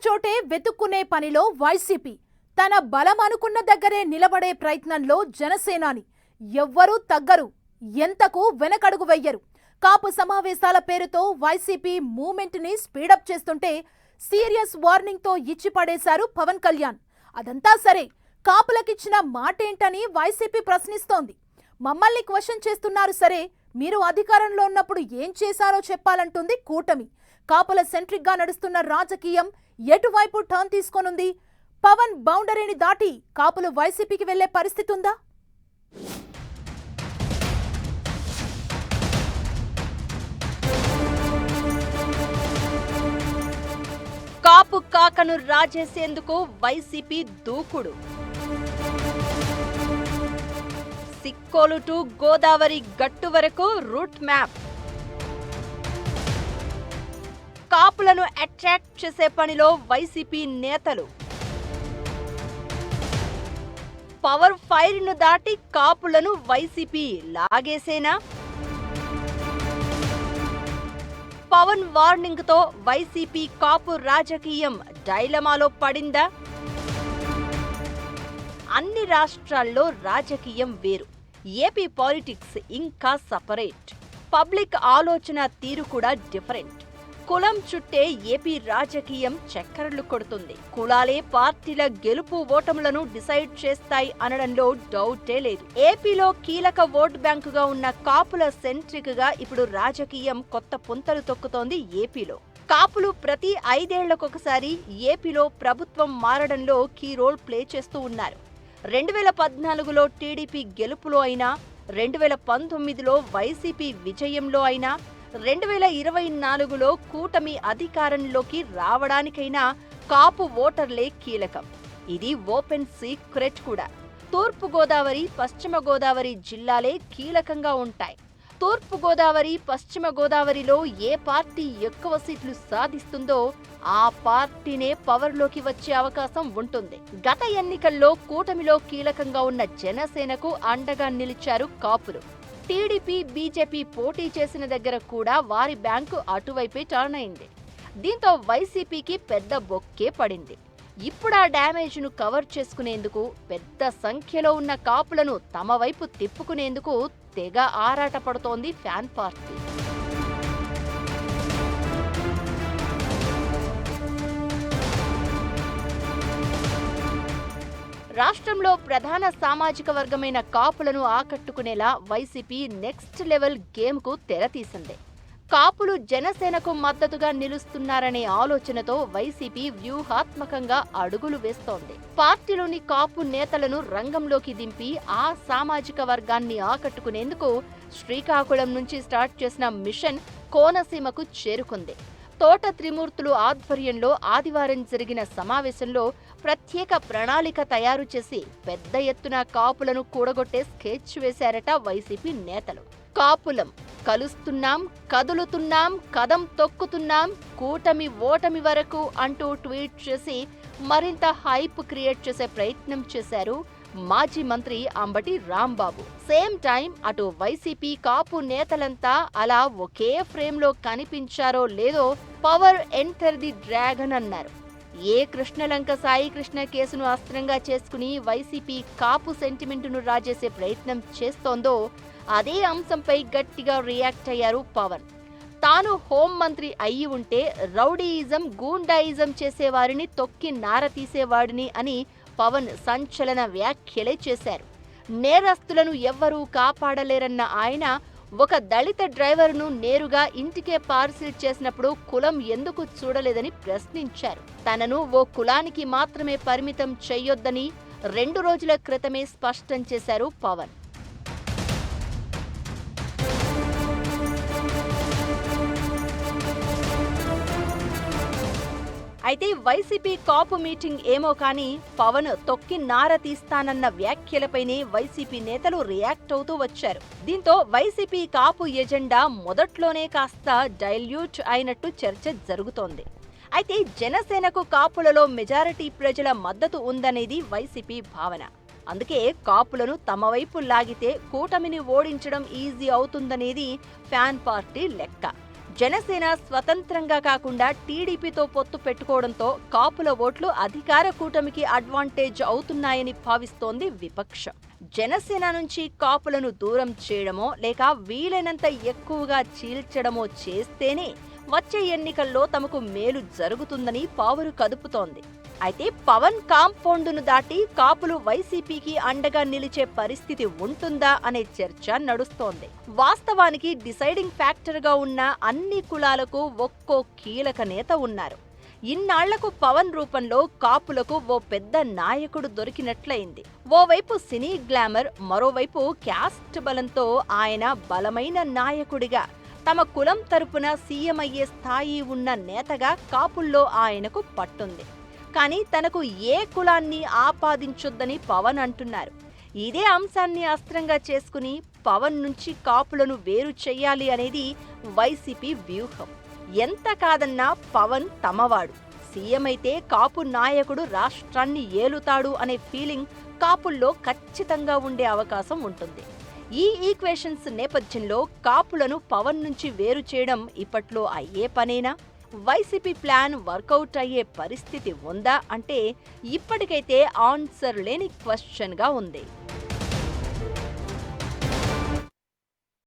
చోటే వెతుక్కునే పనిలో వైసీపీ తన బలం అనుకున్న దగ్గరే నిలబడే ప్రయత్నంలో జనసేనాని ఎవ్వరూ తగ్గరు, ఎంతకు వెనకడుగు వెయ్యరు. కాపు సమావేశాల పేరుతో వైసీపీ మూవ్మెంట్ ని స్పీడప్ చేస్తుంటే సీరియస్ వార్నింగ్ తో ఇచ్చి పడేశారు పవన్ కళ్యాణ్. అదంతా సరే, కాపులకిచ్చిన మాటేంటని వైసీపీ ప్రశ్నిస్తోంది. మమ్మల్ని క్వశ్చన్ చేస్తున్నారు సరే, మీరు అధికారంలో ఉన్నప్పుడు ఏం చేశారో చెప్పాలంటుంది కూటమి. కాపుల సెంట్రిక్ గా నడుస్తున్న రాజకీయం ఎటువైపు టర్న్ తీసుకోనుంది? పవన్ బౌండరీని దాటి కాపులు వైసీపీకి వెళ్లే పరిస్థితి ఉందా? కాపు కాకను రాజేసేందుకు వైసీపీ దూకుడు. సిక్కోలు టు గోదావరి గట్టు వరకు రూట్ మ్యాప్. కాపులను అట్రాక్ట్ చేసే పనిలో వైసీపీ నేతలు. పవర్ ఫైర్ ను దాటి కాపులను వైసీపీ లాగేసేనా? పవన్ వార్నింగ్ తో వైసీపీ కాపు రాజకీయం డైలమాలో పడిందా? అన్ని రాష్ట్రాల్లో రాజకీయం వేరు, ఏపీ పాలిటిక్స్ ఇంకా సపరేట్. పబ్లిక్ ఆలోచన తీరు కూడా డిఫరెంట్. కులం చుట్టే ఏపీ రాజకీయం చక్కర్లు కొడుతుంది. కులాలే పార్టీల గెలుపు ఓటములను డిసైడ్ చేస్తాయి అనడంలో డౌటే లేదు. ఏపీలో కీలక ఓట్ బ్యాంకుగా ఉన్న కాపుల సెంట్రిక్ గా ఇప్పుడు రాజకీయం కొత్త పుంతలు తొక్కుతోంది ఏపీలో. కాపులు ప్రతి 5 ఏళ్లకొకసారి ఏపీలో ప్రభుత్వం మారడంలో కీ రోల్ ప్లే చేస్తూ ఉన్నారు. 2014లో టీడీపీ గెలుపులో అయినా, 2019లో వైసీపీ విజయంలో అయినా, 2024లో కూటమి అధికారంలోకి రావడానికైనా కాపు ఓటర్లే కీలకం. ఇది ఓపెన్ సీక్రెట్ కూడా. తూర్పు గోదావరి, పశ్చిమ గోదావరి జిల్లాలే కీలకంగా ఉంటాయి. తూర్పు గోదావరి, పశ్చిమ గోదావరిలో ఏ పార్టీ ఎక్కువ సీట్లు సాధిస్తుందో ఆ పార్టీనే పవర్లోకి వచ్చే అవకాశం ఉంటుంది. గత ఎన్నికల్లో కూటమిలో కీలకంగా ఉన్న జనసేనకు అండగా నిలిచారు కాపులు. టీడీపీ, బీజేపీ పోటీ చేసిన దగ్గర కూడా వారి బ్యాంకు అటువైపే టర్న్ అయింది. దీంతో వైసీపీకి పెద్ద బొక్కే పడింది. ఇప్పుడు ఆ డ్యామేజ్ ను కవర్ చేసుకునేందుకు పెద్ద సంఖ్యలో ఉన్న కాపులను తమ వైపు తిప్పుకునేందుకు తెగ ఆరాట పడుతోంది ఫ్యాన్ పార్టీ. రాష్ట్రంలో ప్రధాన సామాజిక వర్గమైన కాపులను ఆకట్టుకునేలా వైసీపీ నెక్స్ట్ లెవెల్ గేమ్ కు తెరతీసింది. కాపులు జనసేనకు మద్దతుగా నిలుస్తున్నారనే ఆలోచనతో వైసీపీ వ్యూహాత్మకంగా అడుగులు వేస్తోంది. పార్టీలోని కాపు నేతలను రంగంలోకి దింపి ఆ సామాజిక వర్గాన్ని ఆకట్టుకునేందుకు శ్రీకాకుళం నుంచి స్టార్ట్ చేసిన మిషన్ కోనసీమకు చేరుకుంది. తోట త్రిమూర్తులు ఆధ్వర్యంలో ఆదివారం జరిగిన సమావేశంలో ప్రత్యేక ప్రణాళిక తయారు చేసి పెద్ద ఎత్తున కాపులను కూడగొట్టే స్కెచ్ వేశారట వైసీపీ నేతలు. కాపులం కలుస్తున్నాం, కదులుతున్నాం, కదం తొక్కుతున్నాం, కూటమి ఓటమి వరకు అంటూ ట్వీట్ చేసి మరింత హైప్ క్రియేట్ చేసే ప్రయత్నం చేశారు మాజీ మంత్రి అంబటి రాంబాబు. సేమ్ టైం అటు వైసీపీ కాపు నేతలంతా అలా ఒకే ఫ్రేమ్ లో కనిపించారో లేదో పవర్ ఎంటర్ ది డ్రాగన్ అన్నారు. ఏ కృష్ణలంక సాయి కృష్ణ కేసును అస్త్రంగా చేసుకుని వైసీపీ కాపు సెంటిమెంటును రాజేసే ప్రయత్నం చేస్తోందో అదే అంశంపై గట్టిగా రియాక్ట్ అయ్యారు పవన్. తాను హోంమంత్రి అయ్యి ఉంటే రౌడీయిజం, గూండాయిజం చేసేవారిని తొక్కి నార తీసేవాడిని అని పవన్ సంచలన వ్యాఖ్యలే చేశారు. నేరస్తులను ఎవ్వరూ కాపాడలేరన్న ఆయన ఒక దళిత డ్రైవర్ను నేరుగా ఇంటికే పార్సిల్ చేసినప్పుడు కులం ఎందుకు చూడలేదని ప్రశ్నించారు. తనను ఓ కులానికి మాత్రమే పరిమితం చెయ్యొద్దని 2 రోజుల క్రితమే స్పష్టం చేశారు పవన్. అయితే వైసీపీ కాపు మీటింగ్ ఏమో కానీ పవన్ తొక్కి నార తీస్తానన్న వ్యాఖ్యలపైనే వైసీపీ నేతలు రియాక్ట్ అవుతూ వచ్చారు. దీంతో వైసీపీ కాపు ఎజెండా మొదట్లోనే కాస్త డైల్యూట్ అయినట్టు చర్చ జరుగుతోంది. అయితే జనసేనకు కాపులలో మెజారిటీ ప్రజల మద్దతు ఉందనేది వైసీపీ భావన. అందుకే కాపులను తమ వైపు లాగితే కూటమిని ఓడించడం ఈజీ అవుతుందనేది ఫ్యాన్ పార్టీ లెక్క. జనసేన స్వతంత్రంగా కాకుండా టీడీపీతో పొత్తు పెట్టుకోవడంతో కాపుల ఓట్లు అధికార కూటమికి అడ్వాంటేజ్ అవుతున్నాయని భావిస్తోంది విపక్షం. జనసేన నుంచి కాపులను దూరం చేయడమో లేక వీలైనంత ఎక్కువగా చీల్చడమో చేస్తేనే వచ్చే ఎన్నికల్లో తమకు మేలు జరుగుతుందని పావులు కదుపుతోంది. అయితే పవన్ కాంపౌండును దాటి కాపులు వైసీపీకి అండగా నిలిచే పరిస్థితి ఉంటుందా అనే చర్చ నడుస్తోంది. వాస్తవానికి డిసైడింగ్ ఫ్యాక్టర్గా ఉన్న అన్ని కులాలకు ఒక్కో కీలక నేత ఉన్నారు. ఇన్నాళ్లకు పవన్ రూపంలో కాపులకు ఓ పెద్ద నాయకుడు దొరికినట్లయింది. ఓవైపు సినీ గ్లామర్, మరోవైపు క్యాస్ట్ బలంతో ఆయన బలమైన నాయకుడిగా, తమ కులం తరపున సీఎం అయ్యే స్థాయి ఉన్న నేతగా కాపుల్లో ఆయనకు పట్టుంది. కానీ తనకు ఏ కులాన్ని ఆపాదించొద్దని పవన్ అంటున్నారు. ఇదే అంశాన్ని అస్త్రంగా చేసుకుని పవన్ నుంచి కాపులను వేరు చెయ్యాలి అనేది వైసీపీ వ్యూహం. ఎంత కాదన్నా పవన్ తమవాడు, సీఎం అయితే కాపు నాయకుడు రాష్ట్రాన్ని ఏలుతాడు అనే ఫీలింగ్ కాపుల్లో ఖచ్చితంగా ఉండే అవకాశం ఉంటుంది. ఈ ఈక్వేషన్స్ నేపథ్యంలో కాపులను పవన్ నుంచి వేరు చేయడం ఇప్పట్లో అయ్యే పనేనా? వైసీపీ ప్లాన్ వర్కౌట్ అయ్యే పరిస్థితి ఉందా అంటే ఇప్పటికైతే ఆన్సర్ లేని క్వశ్చన్గా ఉంది.